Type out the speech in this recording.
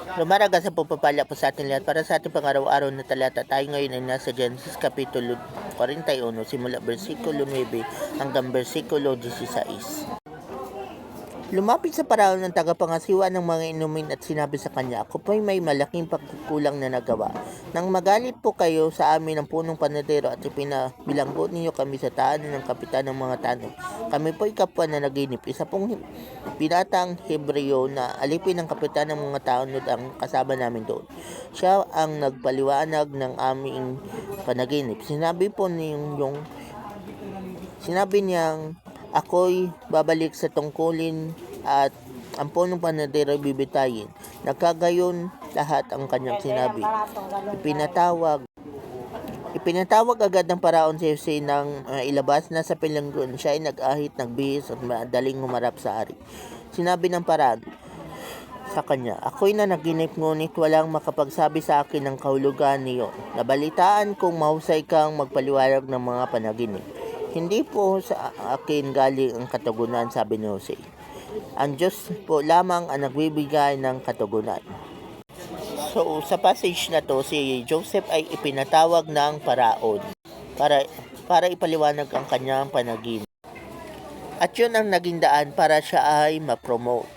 Lumaraga sa pagpapala po sa ating lahat para sa ating pang-araw-araw na talata. Tayo ngayon ay nasa Genesis Kapitulo 41, simula versikulo 9 hanggang versikulo 16. Lumapit sa paraon ng tagapangasiwa ng mga inumin at sinabi sa kanya, "Ako po'y may malaking pagkukulang na nagawa. Nang magalit po kayo sa amin ng punong panadero at ipinabilanggo ninyo kami sa tahanan ng kapitan ng mga tanod. Kami po'y kapwa na naginip. Isa pong binatang Hebreo na alipin ng kapitan ng mga tanod ang kasama namin doon. Siya ang nagpaliwanag ng aming panaginip. Sinabi niyang ako'y babalik sa tungkulin at ang punong panadero bibitayin. Nagkagayon lahat ang kanyang sinabi. Ipinatawag agad ng paraon si Jose nang ilabas na sa pilanggon. Siya ay nag-ahit, nagbihis at madaling humarap sa hari. Sinabi ng paraon sa kanya, "Ako'y nanaginip ngunit walang makapagsabi sa akin ng kahulugan niyo. Nabalitaan kong mahusay kang magpaliwanag ng mga panaginip. Hindi po sa akin galing ang katugunan," sabi ni Jose. "Ang Diyos po lamang ang nagbibigay ng katugunan." So, sa passage na to, si Joseph ay ipinatawag ng paraon para ipaliwanag ang kanyang panaginip. At yun ang naging daan para siya ay ma-promote.